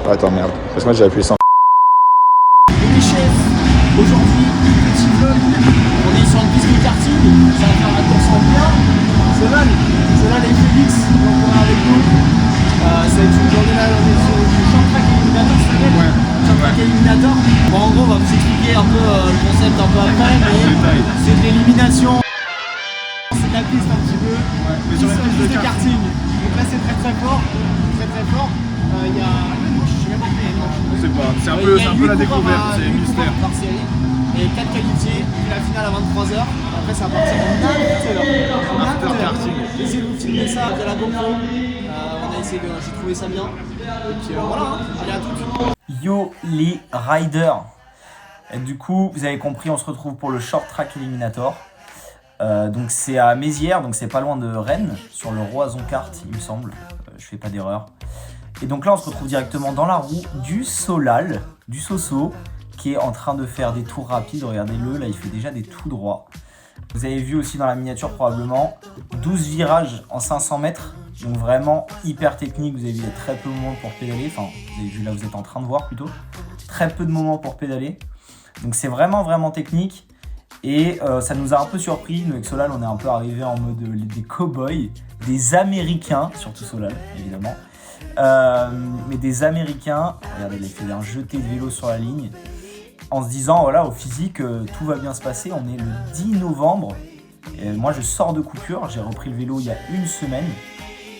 Attends, merde. Parce que moi, j'ai appuyé sans. Les chefs, aujourd'hui, petit vlog, on est sur une piste de karting, ça va faire la course en bien. Solal et Félix vont courir avec nous. Ça va être une journée là, on est sur le Short Track Eliminator, ça s'appelle. Ouais. Short Track Eliminator. Bon, en gros, on va vous expliquer un peu le concept un peu après, mais c'est de l'élimination. C'est de la piste un petit peu. Ouais, mais sur la piste de karting. Donc là, c'est très fort. Très fort. Il y a. Je sais même pas combien il y a. On sait pas. C'est un peu la découverte, c'est mystère. Par série. Et 4 qualifiés, puis la finale à 23h. Après, ça va partir en After karting. J'ai essayé de vous filmer ça via la GoPro. J'ai trouvé ça bien. Et puis voilà, hein. Allez à toutes. Yo les riders. Et du coup, vous avez compris, on se retrouve pour le Short Track Eliminator. Donc c'est à Mézières, donc c'est pas loin de Rennes, sur le Roison Kart, il me semble. Je fais pas d'erreur. Et donc là, on se retrouve directement dans la roue du Solal, du Soso, qui est en train de faire des tours rapides. Regardez-le, là, il fait déjà des tout droits. Vous avez vu aussi dans la miniature probablement 12 virages en 500 mètres. Donc vraiment hyper technique. Vous avez vu, il y a très peu de moments pour pédaler. Enfin, vous avez vu là, vous êtes en train de voir plutôt. Très peu de moments pour pédaler. Donc c'est vraiment technique. Et ça nous a un peu surpris. Nous avec Solal, on est un peu arrivé en mode des cow-boys, des Américains, surtout Solal évidemment. Mais des Américains. Regardez, il a fait un jeté de vélo sur la ligne. En se disant, voilà, au physique, tout va bien se passer. On est le 10 novembre. Et moi, je sors de coupure. J'ai repris le vélo il y a une semaine.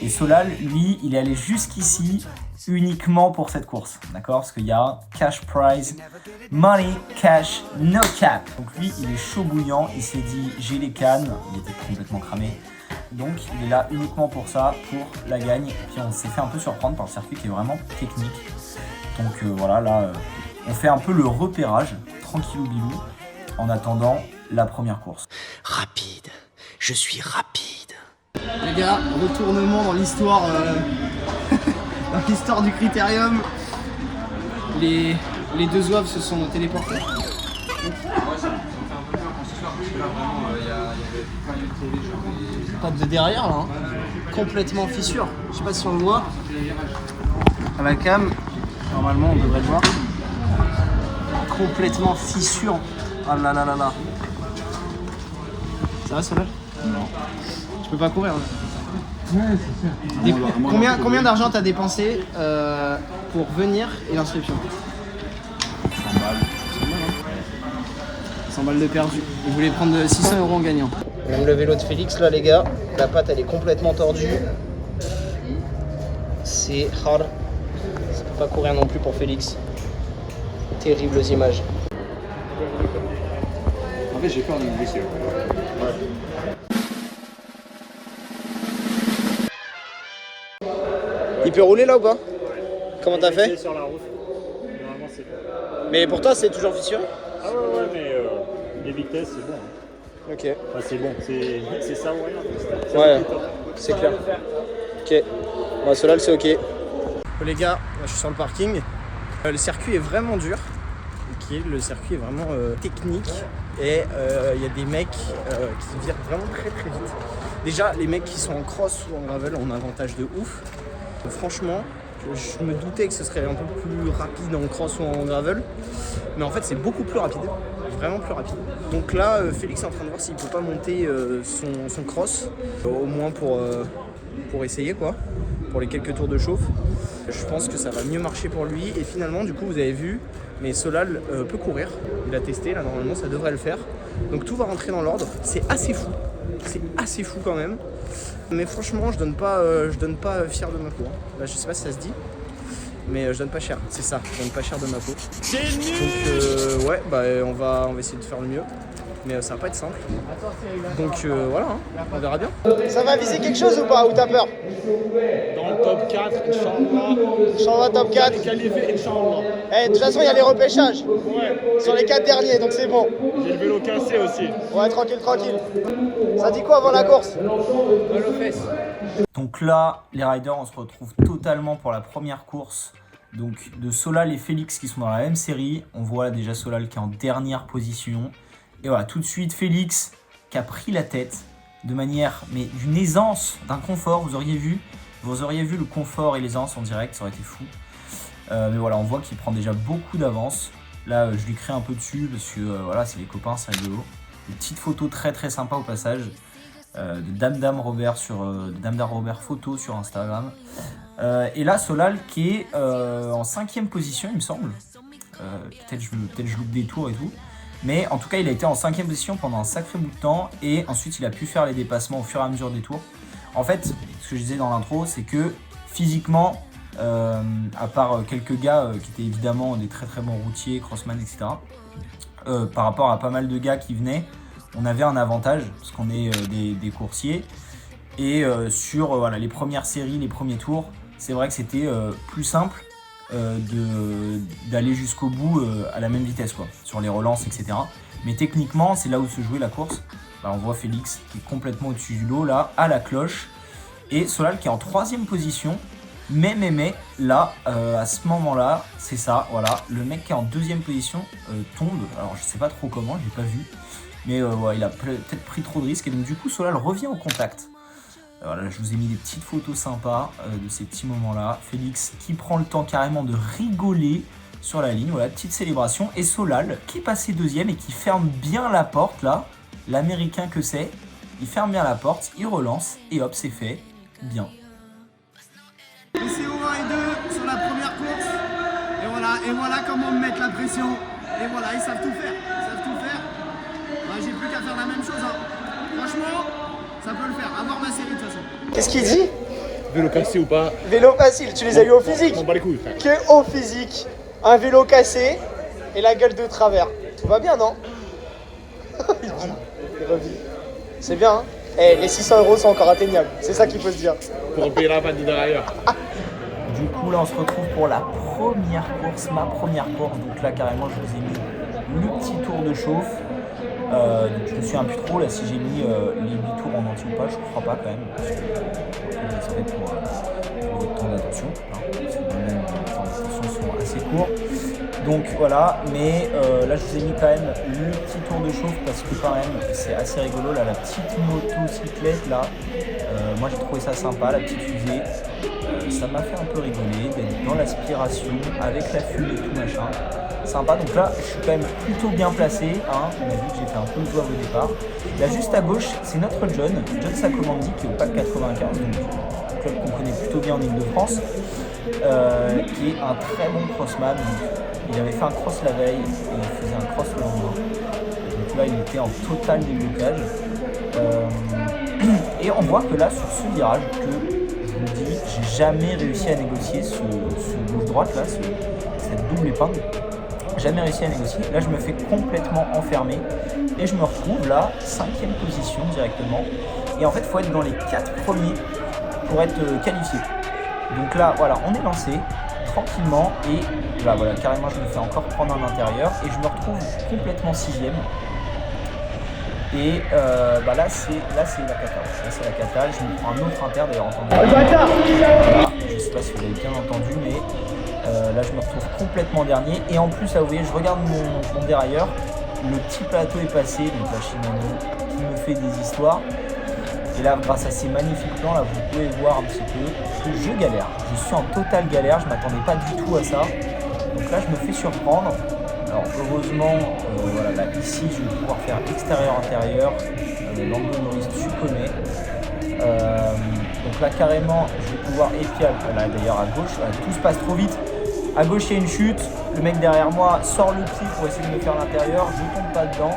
Et Solal, lui, il est allé jusqu'ici uniquement pour cette course. D'accord? Parce qu'il y a cash prize, money, cash, no cap. Donc lui, il est chaud bouillant. Il s'est dit, j'ai les cannes. Il était complètement cramé. Donc, il est là uniquement pour ça, pour la gagne. Et puis, on s'est fait un peu surprendre par le circuit qui est vraiment technique. Donc, voilà, là... on fait un peu le repérage, tranquillou bilou, en attendant la première course. Rapide, je suis rapide. Les gars, retournement dans l'histoire dans l'histoire du critérium. Les deux zouaves se sont téléportés. Pas de derrière là, hein. Complètement fissure. Je sais pas si on le voit. À la cam, normalement on devrait le voir. Complètement fissure. Ah là là là là. Ça va Solal? Non. Je peux pas courir. Ouais, c'est sûr. Combien d'argent t'as dépensé pour venir et l'inscription? 100 balles. 100 balles de perdu. Vous voulez prendre 600 € en gagnant. Même le vélo de Félix là les gars. La patte elle est complètement tordue. C'est hard. Ça peut pas courir non plus pour Félix. Terribles images. En fait, j'ai peur d'une blessure. Ouais. Il peut rouler là ou pas? Comment t'as fait? Sur la route. Normalement, c'est bon. Mais pour toi, c'est toujours fissuré? Ah ouais, mais les vitesses, c'est bon. Hein. Ok. Enfin, c'est bon. C'est ça, ouais. Ouais, c'est clair. Ok. Bon, Solal, c'est ok. Les gars, je suis sur le parking. Le circuit est vraiment dur. Le circuit est vraiment technique et il y a des mecs qui virent vraiment très vite. Déjà, les mecs qui sont en cross ou en gravel ont un avantage de ouf. Franchement, je me doutais que ce serait un peu plus rapide en cross ou en gravel, mais en fait c'est beaucoup plus rapide, vraiment plus rapide. Donc là, Félix est en train de voir s'il peut pas monter son cross, au moins pour essayer quoi, pour les quelques tours de chauffe. Je pense que ça va mieux marcher pour lui et finalement du coup vous avez vu, mais Solal peut courir, il a testé, là normalement ça devrait le faire. Donc tout va rentrer dans l'ordre, c'est assez fou quand même. Mais franchement je donne pas fier de ma peau. Là je sais pas si ça se dit, mais je donne pas cher, c'est ça, je donne pas cher de ma peau. Donc ouais, bah on va essayer de faire le mieux. Mais ça va pas être simple. Donc voilà, hein, on verra bien. Ça va viser quelque chose ou pas? Ou t'as peur? Dans le top 4, Inch'Allah. Inch'Allah top 4. Qualifié, Inch'Allah. Eh, de toute façon, il y a les repêchages. Ouais. Sur les 4 derniers, donc c'est bon. J'ai le vélo cassé aussi. Ouais, tranquille. Ça dit quoi avant la course? Mal aux fesses. Donc là, les riders, on se retrouve totalement pour la première course. Donc de Solal et Félix qui sont dans la même série. On voit déjà Solal qui est en dernière position. Et voilà, tout de suite, Félix qui a pris la tête de manière, mais d'une aisance, d'un confort. Vous auriez vu le confort et l'aisance en direct, ça aurait été fou. Mais voilà, on voit qu'il prend déjà beaucoup d'avance. Là, je lui crée un peu dessus parce que voilà, c'est les copains, c'est rigolo. Une petite photo très très sympa au passage de Dame Robert photo sur Instagram. Et là, Solal qui est en 5e position, il me semble. Peut-être je loupe des tours et tout. Mais en tout cas, il a été en 5e position pendant un sacré bout de temps. Et ensuite, il a pu faire les dépassements au fur et à mesure des tours. En fait, ce que je disais dans l'intro, c'est que physiquement, à part quelques gars qui étaient évidemment des très très bons routiers, crossman, etc. Par rapport à pas mal de gars qui venaient, on avait un avantage parce qu'on est des coursiers. Et sur voilà, les premières séries, les premiers tours, c'est vrai que c'était plus simple d'aller jusqu'au bout à la même vitesse, quoi, sur les relances, etc. Mais techniquement, c'est là où se jouait la course. Bah, on voit Félix qui est complètement au-dessus du lot, là, à la cloche. Et Solal qui est en 3e position. Mais là, à ce moment-là, c'est ça, voilà. Le mec qui est en 2e position tombe. Alors, je sais pas trop comment, je l'ai pas vu. Mais ouais, il a peut-être pris trop de risques. Et donc, du coup, Solal revient au contact. Voilà, je vous ai mis des petites photos sympas de ces petits moments-là. Félix qui prend le temps carrément de rigoler sur la ligne. Voilà, petite célébration. Et Solal qui est passé 2e et qui ferme bien la porte, là. L'américain que c'est. Il ferme bien la porte, il relance. Et hop, c'est fait. Bien. CO1 et 2 sur la première course. Et voilà comment mettre la pression. Et voilà, ils savent tout faire. Bah, j'ai plus qu'à faire la même chose. Hein. Franchement, ça peut le faire. À voir ma série de toute façon. Qu'est-ce qu'il dit? Vélo cassé ou pas? Vélo facile, tu les as eu au physique? On bat les couilles, frère. Que au physique, un vélo cassé et la gueule de travers. Tout va bien, non? Il revit. C'est bien, hein? Eh, les 600 € sont encore atteignables. C'est ça qu'il faut se dire. Pour payer la panne de derrière. Du coup, là, on se retrouve pour la première course, ma première course. Donc là, carrément, je vous ai mis le petit tour de chauffe. Donc je me souviens plus trop là si j'ai mis les 8 tours en entier ou pas, je crois pas quand même. Respect pour votre temps d'attention. Hein, parce que même les temps d'attention sont assez courts. Donc voilà, mais là je vous ai mis quand même le petit tour de chauffe parce que quand même c'est assez rigolo là, la petite motocyclette là. Moi j'ai trouvé ça sympa, la petite fusée. Ça m'a fait un peu rigoler d'être dans l'aspiration avec la fumée et tout machin. Sympa, donc là je suis quand même plutôt bien placé, hein. On a vu que j'ai fait un peu le joueur au départ. Là juste à gauche c'est notre John Sacomandi qui est au PAC 95, donc un club qu'on connaît plutôt bien en Ile-de-France, qui est un très bon crossman. Il avait fait un cross la veille et il faisait un cross le lendemain. Donc là il était en total déblocage. Et on voit que là sur ce virage que je vous dis, j'ai jamais réussi à négocier ce gauche-droite là, cette double épingle. Jamais réussi à négocier. Là, je me fais complètement enfermer et je me retrouve là, 5e position directement. Et en fait, il faut être dans les 4 premiers pour être qualifié. Donc là, voilà, on est lancé tranquillement et là, voilà, carrément, je me fais encore prendre en intérieur et je me retrouve complètement 6e. Et bah là, c'est la cata. Là, c'est la cata. Je me prends un autre inter d'ailleurs entendu. Voilà, je sais pas si vous avez bien entendu, mais là je me retrouve complètement dernier et en plus là vous voyez je regarde mon dérailleur, le petit plateau est passé, donc la Shimano qui me fait des histoires et là grâce à ces magnifiques plans là vous pouvez voir un petit peu que je galère, je suis en totale galère, je m'attendais pas du tout à ça, donc là je me fais surprendre. Alors heureusement voilà, là ici je vais pouvoir faire extérieur-intérieur, l'angle Norris tu connais. Donc là carrément je vais pouvoir, et puis là d'ailleurs à gauche, là, tout se passe trop vite. À gauche il y a une chute, le mec derrière moi sort le pied pour essayer de me faire l'intérieur, je tombe pas dedans.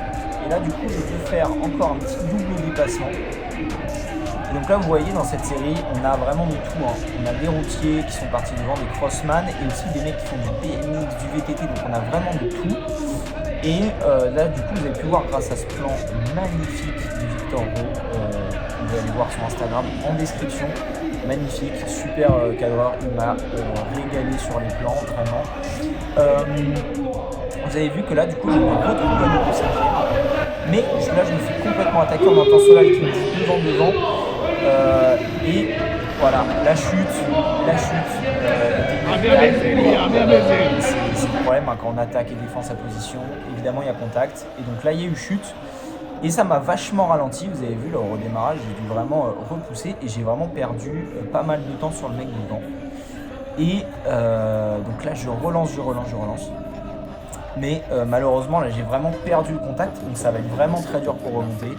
Et là du coup je peux faire encore un petit double dépassement. Et donc là vous voyez dans cette série on a vraiment de tout, hein. On a des routiers qui sont partis devant, des crossman et aussi des mecs qui font du BMX, du VTT, donc on a vraiment de tout. Et là du coup vous avez pu voir grâce à ce plan magnifique de Victor Rowe, vous allez voir sur Instagram en description, magnifique, super cadreur, il m'a régalé sur les plans vraiment. Vous avez vu que là du coup je me retrouve à nouveau 5e, mais là je me suis complètement attaqué, on entend Solal qui me dit devant, et voilà, la chute, c'est le problème hein, quand on attaque et défend sa position, évidemment il y a contact, et donc là il y a eu chute, et ça m'a vachement ralenti, vous avez vu là, au redémarrage, j'ai dû vraiment repousser, et j'ai vraiment perdu pas mal de temps sur le mec devant. Et donc là je relance. Mais malheureusement là j'ai vraiment perdu le contact, donc ça va être vraiment très dur pour remonter,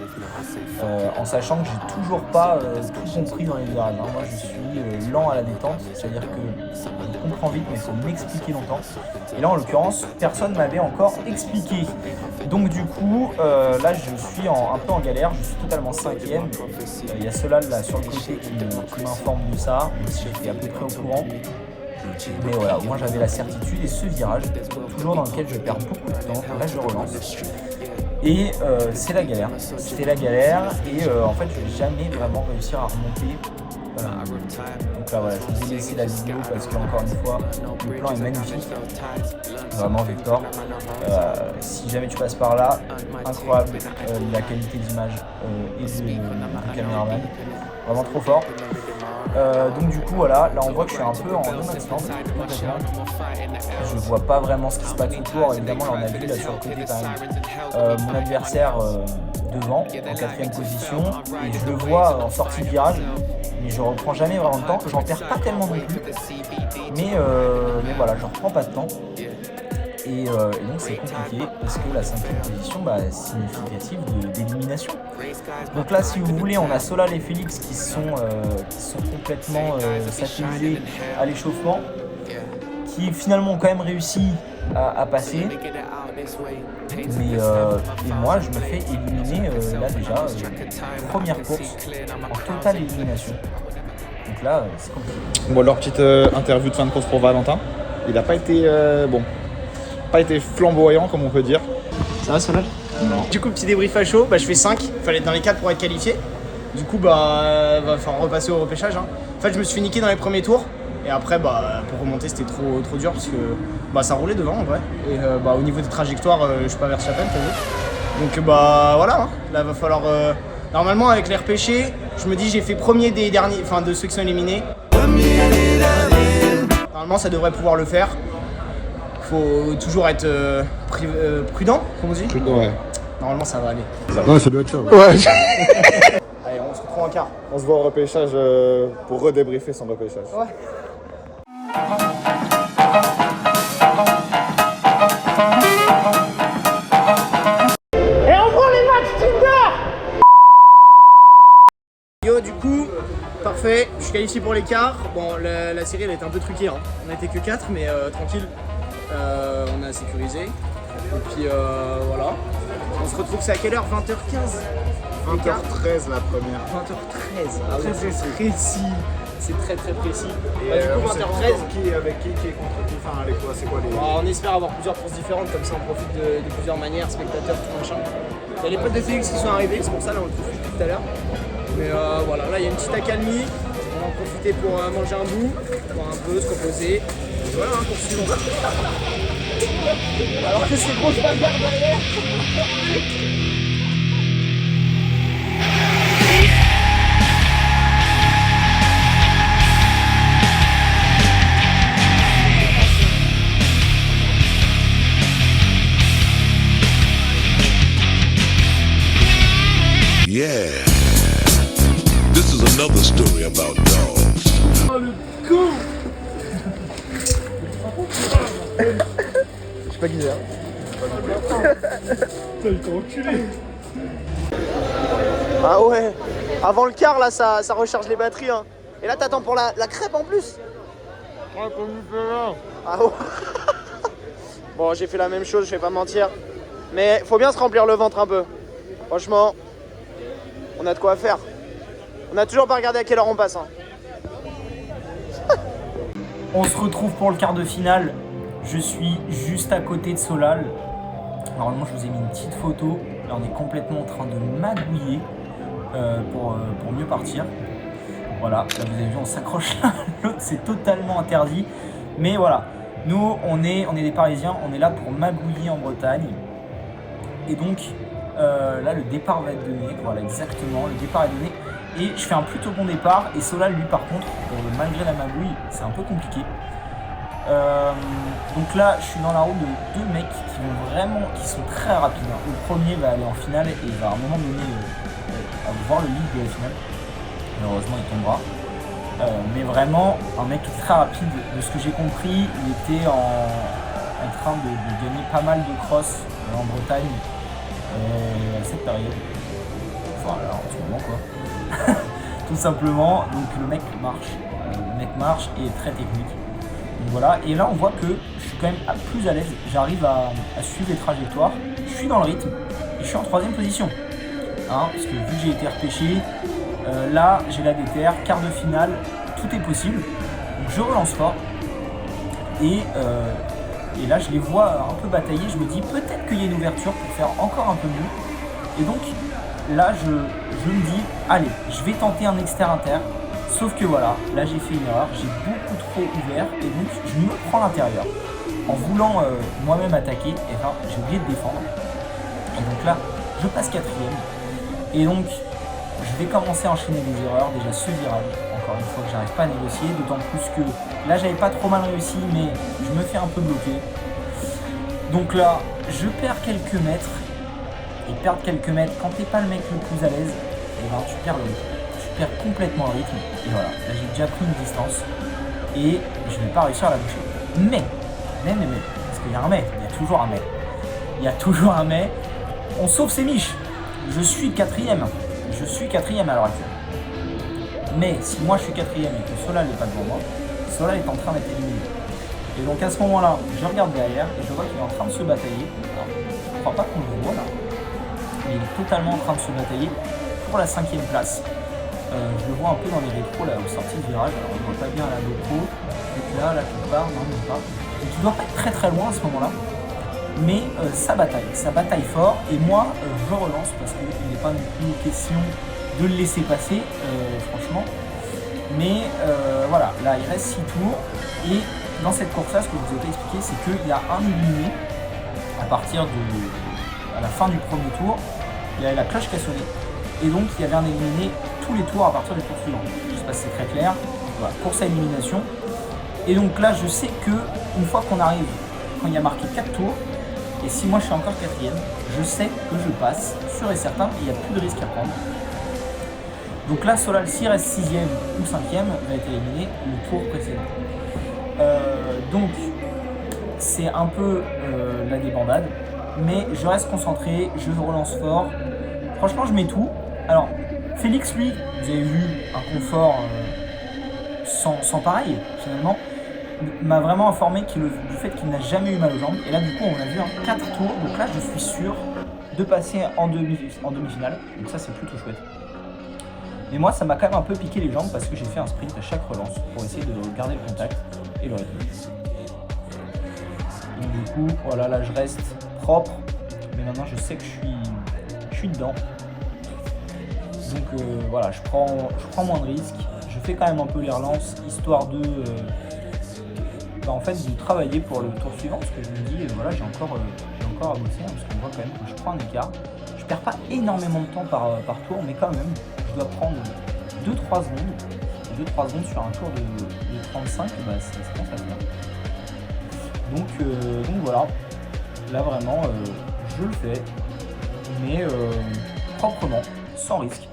en sachant que j'ai toujours pas tout compris dans les virages, hein. Moi je suis lent à la détente, c'est-à-dire que je comprends vite mais il faut m'expliquer longtemps. Et là en l'occurrence personne ne m'avait encore expliqué. Donc du coup là je suis un peu en galère, je suis totalement 5ème. Il y a Solal là sur le côté qui m'informe de ça, même si j'étais à peu près au courant. Mais voilà, moi j'avais la certitude et ce virage, toujours dans lequel je perds beaucoup de temps, là je relance. Et c'est la galère, c'était la galère et en fait je vais jamais vraiment réussir à remonter. Donc là voilà, je vous ai laissé la vidéo parce qu'encore une fois, le plan est magnifique. Vraiment Victor, si jamais tu passes par là, incroyable la qualité d'image et du caméraman, vraiment trop fort. Donc du coup voilà, là on voit que je suis un peu en no-man's land. Je vois pas vraiment ce qui se passe autour. Évidemment là on a vu là sur le côté quand même mon adversaire devant en 4ème position et je le vois en sortie de virage, mais je reprends jamais vraiment de temps, j'en perds pas tellement non plus, mais voilà, je reprends pas de temps. Et donc c'est compliqué parce que la 5ème position est significative d'élimination. Donc là si vous voulez on a Solal et Félix qui sont complètement satellisés à l'échauffement, qui finalement ont quand même réussi à passer. Mais et moi je me fais éliminer là déjà, première course en totale élimination. Donc là c'est compliqué. Bon, leur petite interview de fin de course pour Valentin. Il n'a pas été pas été flamboyant comme on peut dire. Ça va Solal? Non. Du coup petit débrief à chaud, je fais 5, il fallait être dans les 4 pour être qualifié. Du coup va falloir repasser au repêchage, hein. En fait je me suis fait niquer dans les premiers tours. Et après pour remonter c'était trop dur parce que ça roulait devant en vrai. Et au niveau des trajectoires je suis pas Verstappen t'as vu. Donc voilà, hein. Là va falloir normalement avec les repêchés, je me dis j'ai fait premier des derniers, enfin de ceux qui sont éliminés. Normalement ça devrait pouvoir le faire. Faut toujours être prudent, comme on dit. Ouais. Normalement ça va aller. Ouais, ça doit être ça. Ouais. Allez, on se retrouve en quart. On se voit au repêchage pour redébriefer son repêchage. Ouais. Et on prend les matchs Tinder. Yo, du coup, parfait, je suis qualifié pour l'écart. Bon, la série elle était un peu truquée, hein. On a été que 4, mais tranquille. On a sécurisé. Et puis voilà. On se retrouve, c'est à quelle heure? 20h15 20h13 la première. 20h13. Ah ouais, c'est précis. C'est très précis. Et du coup, 20h13. Avec qui est contre qui, enfin c'est quoi les... On espère avoir plusieurs courses différentes, comme ça on profite de plusieurs manières, spectateurs, tout machin. Il y a les potes de Félix qui sont arrivés, c'est pour ça là on le trouve tout à l'heure. Mais voilà, là il y a une petite accalmie. On va en profiter pour manger un bout, voir un peu, se reposer. Et voilà, hein, poursuivons. Alors que c'est grosse bagarre derrière. Yeah, this is another story about dogs. Oh le con. Je sais pas qui c'est. Putain, enculé. Ah ouais. Avant le quart là ça recharge les batteries, hein. Et là t'attends pour la crêpe en plus. Ah ouais. Bon j'ai fait la même chose, je vais pas mentir. Mais faut bien se remplir le ventre un peu. Franchement, on a de quoi faire. On a toujours pas regardé à quelle heure on passe, hein. On se retrouve pour le quart de finale. Je suis juste à côté de Solal. Normalement, je vous ai mis une petite photo. Là, on est complètement en train de magouiller pour mieux partir. Voilà, là, vous avez vu, on s'accroche l'un à l'autre. C'est totalement interdit. Mais voilà, nous, on est des Parisiens. On est là pour magouiller en Bretagne. Et donc, là, le départ va être donné. Voilà, exactement. Le départ est donné. Et je fais un plutôt bon départ. Et Solal, lui, par contre, malgré la magouille, c'est un peu compliqué. Donc là, je suis dans la roue de deux mecs qui sont très rapides, hein. Le premier va aller en finale et va à un moment donné voir le lead de la finale. Malheureusement, il tombera. Mais vraiment, un mec très rapide. De ce que j'ai compris, il était en train de gagner pas mal de cross en Bretagne à cette période. Enfin, là, en ce moment, quoi. Tout simplement. Donc, le mec marche et est très technique. Donc voilà, et là on voit que je suis quand même plus à l'aise, j'arrive à suivre les trajectoires, je suis dans le rythme et je suis en 3ème position. Hein, parce que vu que j'ai été repêché, là j'ai la déterre, quart de finale, tout est possible. Donc je relance fort et là je les vois un peu batailler, je me dis peut-être qu'il y a une ouverture pour faire encore un peu mieux. Et donc là je me dis allez, je vais tenter un exter-inter. Sauf que voilà, là j'ai fait une erreur, j'ai beaucoup trop ouvert et donc je me prends l'intérieur. En voulant moi-même attaquer, et ben, j'ai oublié de défendre. Et donc là, je passe 4ème. Et donc, je vais commencer à enchaîner des erreurs. Déjà ce virage, encore une fois que j'arrive pas à négocier, d'autant plus que là j'avais pas trop mal réussi, mais je me fais un peu bloquer. Donc là, je perds quelques mètres. Et perdre quelques mètres, quand t'es pas le mec le plus à l'aise, et ben tu perds le rythme. Je perds complètement le rythme et voilà, là j'ai déjà pris une distance et je vais pas réussir à la boucher. Mais, parce qu'il y a un mais, il y a toujours un mais, on sauve ses miches. Je suis 4ème à l'heure actuelle. Mais si moi je suis 4ème et que Solal n'est pas devant moi, Solal est en train d'être éliminé. Et donc à ce moment-là, je regarde derrière et je vois qu'il est en train de se batailler. Alors, je crois pas qu'on le voit là, mais il est totalement en train de se batailler pour la 5ème place. Je le vois un peu dans les rétros là au sortie de virage, alors on ne voit pas bien à la GoPro, donc là quelque part, non même pas. Donc il doit pas être très loin à ce moment là, mais ça bataille fort et moi je relance parce qu'il n'est pas non plus question de le laisser passer, franchement. Mais voilà, là il reste 6 tours et dans cette course là ce que je vous ai pas expliqué c'est qu'il y a un éliminé à la fin du premier tour, il y a la cloche qui a sonné et donc il y avait un éliminé tous les tours à partir du tour suivant. Je ne sais pas si c'est très clair. Voilà, course à élimination. Et donc là, je sais que une fois qu'on arrive, quand il y a marqué 4 tours, et si moi je suis encore 4ème, je sais que je passe, sûr et certain, et il n'y a plus de risque à prendre. Donc là, Solal, s'il reste 6ème ou 5ème, va être éliminé le tour précédent. Donc, c'est un peu la débandade, mais je reste concentré, je relance fort. Franchement, je mets tout. Alors, Félix, lui, vous avez vu un confort sans pareil, finalement, m'a vraiment informé du fait qu'il n'a jamais eu mal aux jambes. Et là, du coup, on a vu 4 tours. Donc là, je suis sûr de passer en demi-finale. Donc ça, c'est plutôt chouette. Mais moi, ça m'a quand même un peu piqué les jambes parce que j'ai fait un sprint à chaque relance pour essayer de garder le contact et le rythme. Donc du coup, voilà, là, je reste propre. Mais maintenant, je sais que je suis dedans. Donc voilà, je prends moins de risques, je fais quand même un peu les relances, histoire de en fait de travailler pour le tour suivant, parce que je me dis voilà, j'ai encore à bosser, hein, parce qu'on voit quand même que je prends un écart. Je perds pas énormément de temps par tour, mais quand même, je dois prendre 2-3 secondes. 2-3 secondes sur un tour de 35, bah, ça commence à faire. Donc voilà, là vraiment, je le fais, mais proprement, sans risque.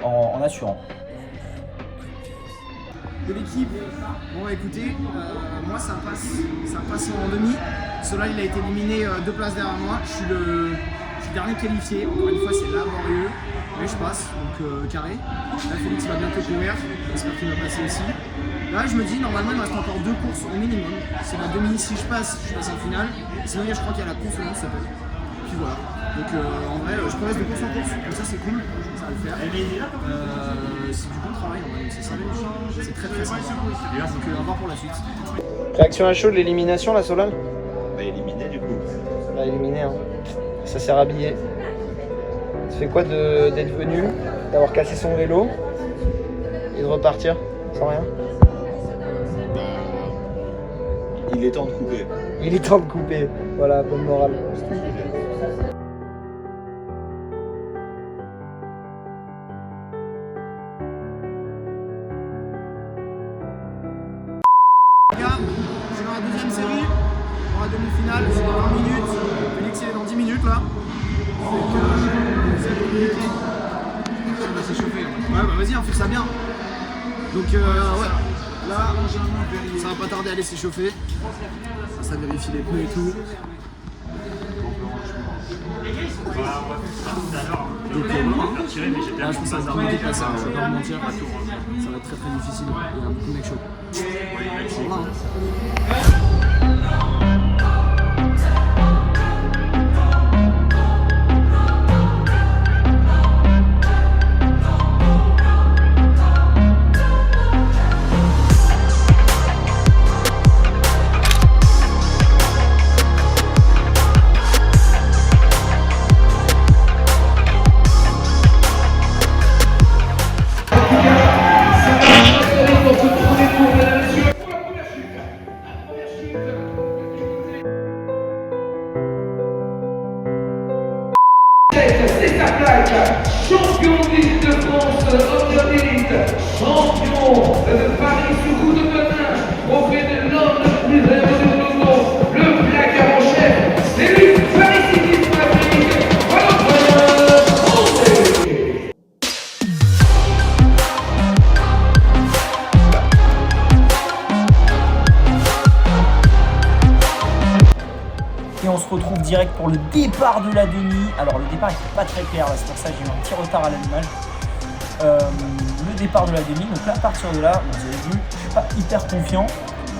En assurant. De l'équipe, bon écoutez, moi ça passe en demi. Solal il a été éliminé 2 places derrière moi. Je suis le dernier qualifié. Encore une fois c'est laborieux, mais je passe donc carré. Là Félix va bientôt courir, j'espère qu'il va passer aussi. Là je me dis normalement il me reste encore 2 courses au minimum. C'est la demi, si je passe en finale. Sinon je crois qu'il y a la course au ça peut. Puis voilà. Donc en vrai je progresse de course en course, comme ça c'est cool, ça va le faire. C'est du bon travail en vrai, c'est très sympa. Donc on va voir pour la suite. Réaction à chaud de l'élimination la Solal ? On va éliminer du coup. On va éliminer, hein. Ça s'est rhabillé. Ça fait quoi d'être venu, d'avoir cassé son vélo et de repartir sans rien ? Il est temps de couper. Il est temps de couper, voilà, bonne morale. Les gars, je suis dans la deuxième série, pour la demi-finale, c'est dans 20 minutes. Félix il est dans 10 minutes là. C'est compliqué. Ça va s'échauffer. Ouais bah vas-y, on fait ça bien. Donc ouais, là, ça va pas tarder à aller s'échauffer. Ça vérifie les pneus et tout. Donc là, je pense que ça va être compliqué de passer, je vais pas vous mentir. Ça va être très difficile, il y a beaucoup de mecs chauds. Voilà, hein. C'est sa plaque, champion d'Île-de-France, homme d'élite, champion de Paris sur roue de Benin, trophée de l'homme le plus heureux du peloton, le plaqueur en chef, c'est lui, Paris Cyclisme Afrique, Et on se retrouve direct pour le départ de la demi. Alors le départ n'était pas très clair, c'est pour ça que j'ai eu un petit retard à l'allumage. Le départ de la demi, donc là à partir de là, vous avez vu, je suis pas hyper confiant,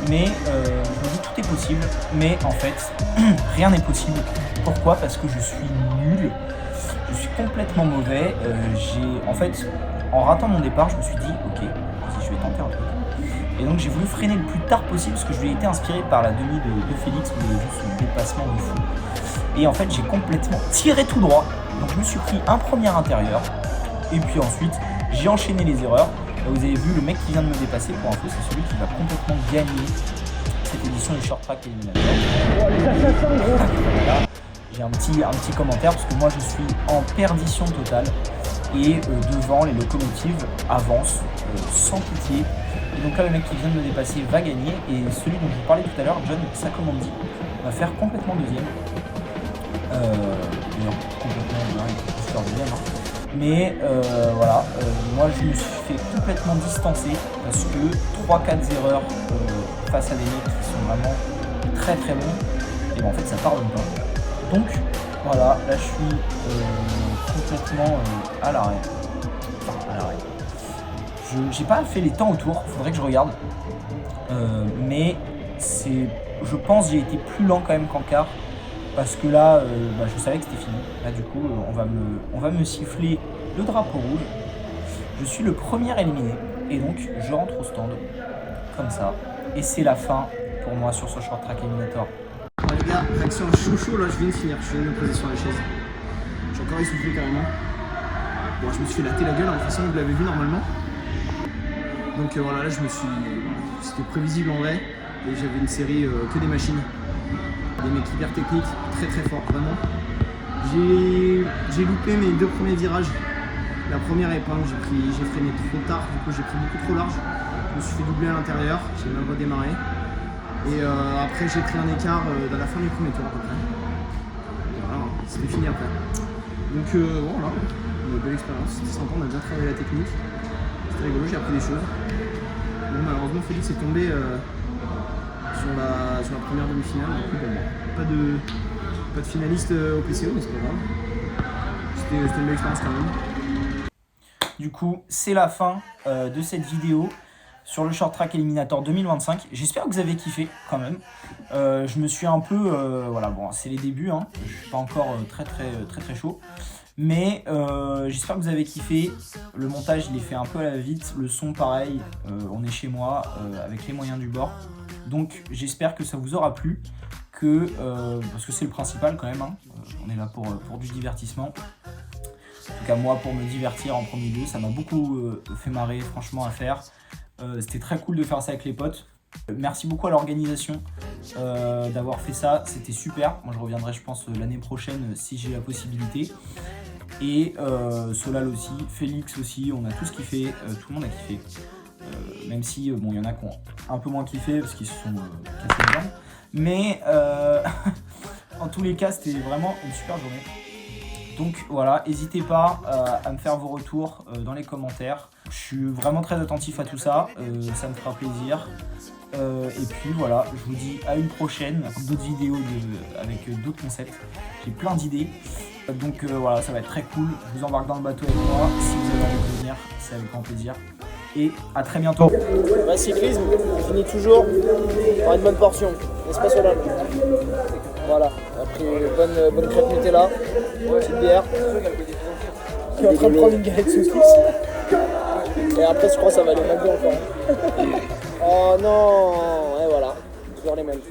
mais je me dis tout est possible. Mais en fait, rien n'est possible. Pourquoi? Parce que je suis nul, je suis complètement mauvais. En fait, en ratant mon départ, je me suis dit, ok, je vais tenter un truc. Et donc j'ai voulu freiner le plus tard possible parce que je lui ai été inspiré par la demi de Félix, vous avez vu son dépassement de fou. Et en fait j'ai complètement tiré tout droit, donc je me suis pris un premier intérieur, et puis ensuite j'ai enchaîné les erreurs. Et vous avez vu, le mec qui vient de me dépasser, pour info, c'est celui qui va complètement gagner cette édition du Short Track Eliminator. J'ai un petit commentaire parce que moi je suis en perdition totale et devant les locomotives avancent sans pitié. Et donc là le mec qui vient de me dépasser va gagner et celui dont je vous parlais tout à l'heure, John Sacomandi, va faire complètement deuxième. D'ailleurs complètement deuxième. Hein. Mais voilà, moi je me suis fait complètement distancer parce que 3-4 erreurs face à des mecs qui sont vraiment très très bons, et ben en fait ça pardonne pas. Donc voilà, là je suis complètement à l'arrêt. Enfin à l'arrêt. J'ai pas fait les temps autour, faudrait que je regarde. Mais je pense j'ai été plus lent quand même qu'en quart. Parce que là, je savais que c'était fini. Là du coup, on va me siffler le drapeau rouge. Je suis le premier éliminé. Et donc, je rentre au stand. Comme ça. Et c'est la fin pour moi sur ce Short Track Eliminator. Bon, les gars, réaction chaud là, je viens de finir. Je viens de me poser sur la chaise. J'ai encore essoufflé carrément. Bon, je me suis fait latter la gueule, de toute façon, vous l'avez vu normalement. Donc voilà, là c'était prévisible en vrai. Et j'avais une série que des machines. Des mecs hyper techniques, très très forts, vraiment. J'ai loupé mes 2 premiers virages. La première épingle, j'ai freiné trop tard, du coup j'ai pris beaucoup trop large. Je me suis fait doubler à l'intérieur, j'ai même redémarré. Et après j'ai pris un écart dans la fin du premier tour à peu près. Et voilà, c'était fini après. Donc voilà, une belle expérience, c'était sympa, on a bien travaillé la technique. C'était rigolo, j'ai appris des choses. Bon, malheureusement Félix est tombé sur la première demi-finale, du coup pas de finaliste au PCO, mais c'est pas grave. C'était une belle expérience quand même. Du coup, c'est la fin de cette vidéo sur le Short Track Eliminator 2025. J'espère que vous avez kiffé quand même. Je me suis un peu... voilà, bon, c'est les débuts, hein. Je suis pas encore très chaud. Mais j'espère que vous avez kiffé. Le montage, il est fait un peu à la vite. Le son, pareil, on est chez moi avec les moyens du bord. Donc, j'espère que ça vous aura plu. Parce que c'est le principal quand même. Hein. On est là pour du divertissement. En tout cas, moi, pour me divertir en premier lieu, ça m'a beaucoup fait marrer, franchement, à faire. C'était très cool de faire ça avec les potes. Merci beaucoup à l'organisation d'avoir fait ça, c'était super. Moi je reviendrai je pense l'année prochaine si j'ai la possibilité. Et Solal aussi, Félix aussi, on a tous kiffé, tout le monde a kiffé. Même si bon il y en a qui ont un peu moins kiffé parce qu'ils se sont cassés les jambes. Mais en tous les cas c'était vraiment une super journée. Donc voilà, n'hésitez pas à me faire vos retours dans les commentaires. Je je suis vraiment très attentif à tout ça, ça me fera plaisir. Et puis voilà, je vous dis à une prochaine, d'autres vidéos avec d'autres concepts. J'ai plein d'idées. Donc voilà, ça va être très cool. Je vous embarque dans le bateau avec moi. Si vous avez envie de venir, c'est avec grand plaisir. Et à très bientôt. Le cyclisme, on finit toujours par une bonne portion, n'est-ce pas Solal? Voilà, on a pris une bonne crêpe Nutella, une petite bière. Je suis en train de prendre une galette saucisse. Et après, je crois que ça va aller McDo encore. Oh non, et voilà, toujours les mêmes.